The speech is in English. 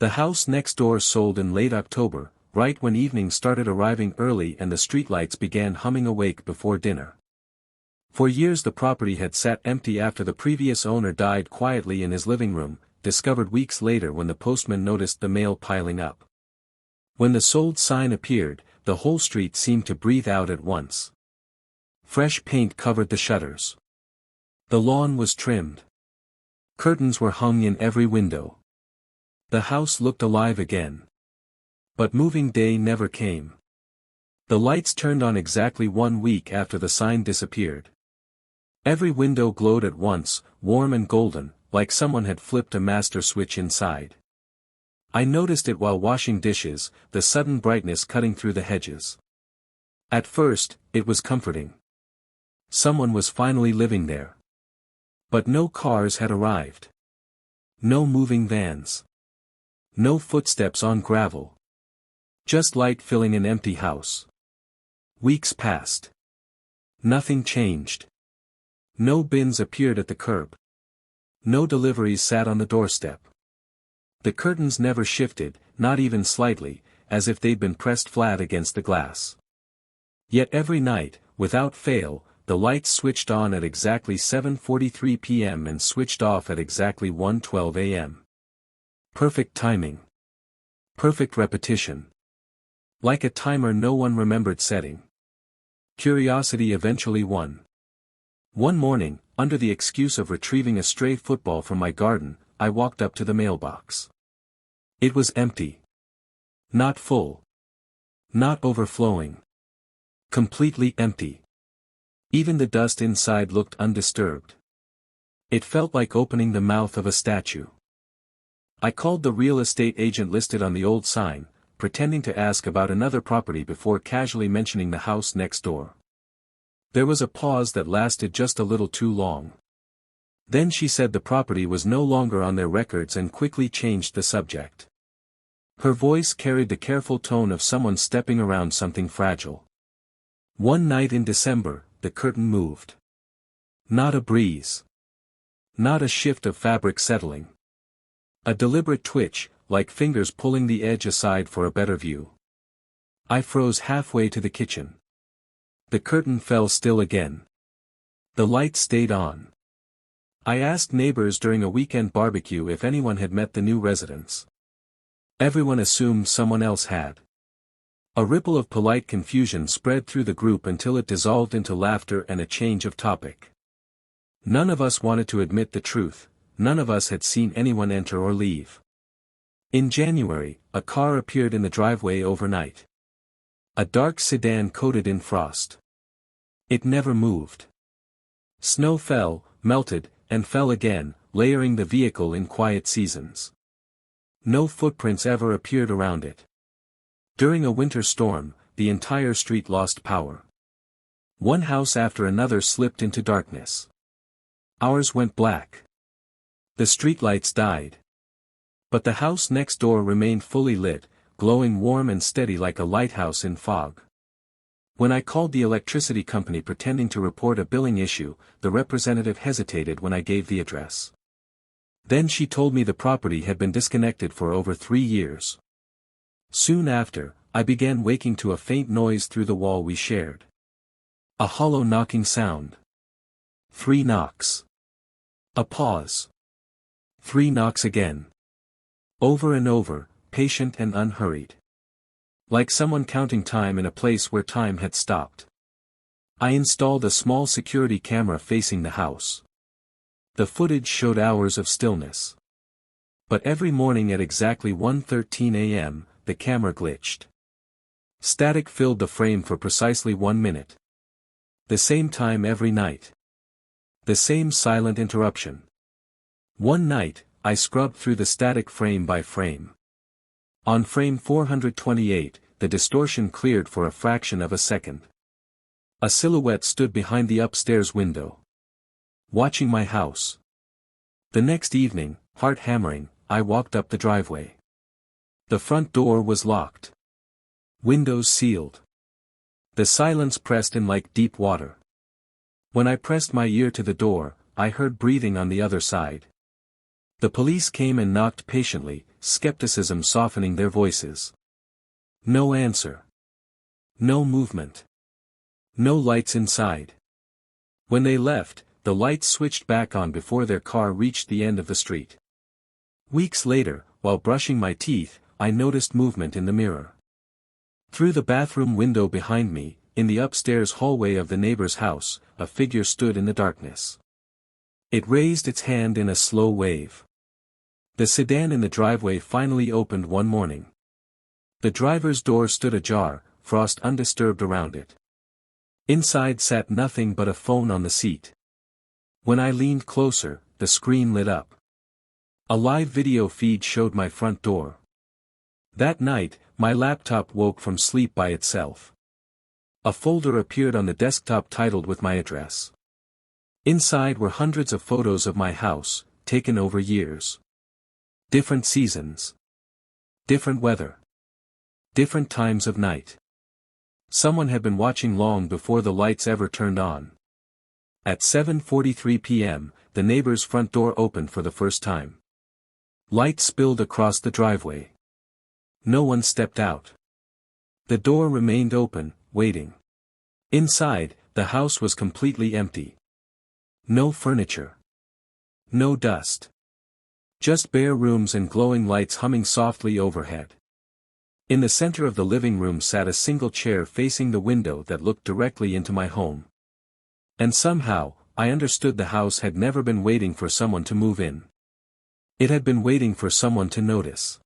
The house next door sold in late October, right when evening started arriving early and the streetlights began humming awake before dinner. For years the property had sat empty after the previous owner died quietly in his living room, discovered weeks later when the postman noticed the mail piling up. When the sold sign appeared, the whole street seemed to breathe out at once. Fresh paint covered the shutters. The lawn was trimmed. Curtains were hung in every window. The house looked alive again. But moving day never came. The lights turned on exactly 1 week after the sign disappeared. Every window glowed at once, warm and golden, like someone had flipped a master switch inside. I noticed it while washing dishes, the sudden brightness cutting through the hedges. At first, it was comforting. Someone was finally living there. But no cars had arrived. No moving vans. No footsteps on gravel. Just light filling an empty house. Weeks passed. Nothing changed. No bins appeared at the curb. No deliveries sat on the doorstep. The curtains never shifted, not even slightly, as if they'd been pressed flat against the glass. Yet every night, without fail, the lights switched on at exactly 7:43 p.m. and switched off at exactly 1:12 a.m. Perfect timing. Perfect repetition. Like a timer no one remembered setting. Curiosity eventually won. One morning, under the excuse of retrieving a stray football from my garden, I walked up to the mailbox. It was empty. Not full. Not overflowing. Completely empty. Even the dust inside looked undisturbed. It felt like opening the mouth of a statue. I called the real estate agent listed on the old sign, pretending to ask about another property before casually mentioning the house next door. There was a pause that lasted just a little too long. Then she said the property was no longer on their records and quickly changed the subject. Her voice carried the careful tone of someone stepping around something fragile. One night in December, the curtain moved. Not a breeze. Not a shift of fabric settling. A deliberate twitch, like fingers pulling the edge aside for a better view. I froze halfway to the kitchen. The curtain fell still again. The light stayed on. I asked neighbors during a weekend barbecue if anyone had met the new residents. Everyone assumed someone else had. A ripple of polite confusion spread through the group until it dissolved into laughter and a change of topic. None of us wanted to admit the truth, none of us had seen anyone enter or leave. In January, a car appeared in the driveway overnight. A dark sedan coated in frost. It never moved. Snow fell, melted, and fell again, layering the vehicle in quiet seasons. No footprints ever appeared around it. During a winter storm, the entire street lost power. One house after another slipped into darkness. Ours went black. The streetlights died. But the house next door remained fully lit, glowing warm and steady like a lighthouse in fog. When I called the electricity company pretending to report a billing issue, the representative hesitated when I gave the address. Then she told me the property had been disconnected for over 3 years. Soon after, I began waking to a faint noise through the wall we shared. A hollow knocking sound. 3 knocks. A pause. 3 knocks again. Over and over, patient and unhurried. Like someone counting time in a place where time had stopped. I installed a small security camera facing the house. The footage showed hours of stillness. But every morning at exactly 1:13 a.m., the camera glitched. Static filled the frame for precisely 1 minute. The same time every night. The same silent interruption. One night, I scrubbed through the static frame by frame. On frame 428, the distortion cleared for a fraction of a second. A silhouette stood behind the upstairs window. Watching my house. The next evening, heart hammering, I walked up the driveway. The front door was locked. Windows sealed. The silence pressed in like deep water. When I pressed my ear to the door, I heard breathing on the other side. The police came and knocked patiently, skepticism softening their voices. No answer. No movement. No lights inside. When they left, the lights switched back on before their car reached the end of the street. Weeks later, while brushing my teeth, I noticed movement in the mirror. Through the bathroom window behind me, in the upstairs hallway of the neighbor's house, a figure stood in the darkness. It raised its hand in a slow wave. The sedan in the driveway finally opened one morning. The driver's door stood ajar, frost undisturbed around it. Inside sat nothing but a phone on the seat. When I leaned closer, the screen lit up. A live video feed showed my front door. That night, my laptop woke from sleep by itself. A folder appeared on the desktop titled with my address. Inside were hundreds of photos of my house, taken over years. Different seasons. Different weather. Different times of night. Someone had been watching long before the lights ever turned on. At 7:43 p.m., the neighbor's front door opened for the first time. Light spilled across the driveway. No one stepped out. The door remained open, waiting. Inside, the house was completely empty. No furniture. No dust. Just bare rooms and glowing lights humming softly overhead. In the center of the living room sat a single chair facing the window that looked directly into my home. And somehow, I understood the house had never been waiting for someone to move in. It had been waiting for someone to notice.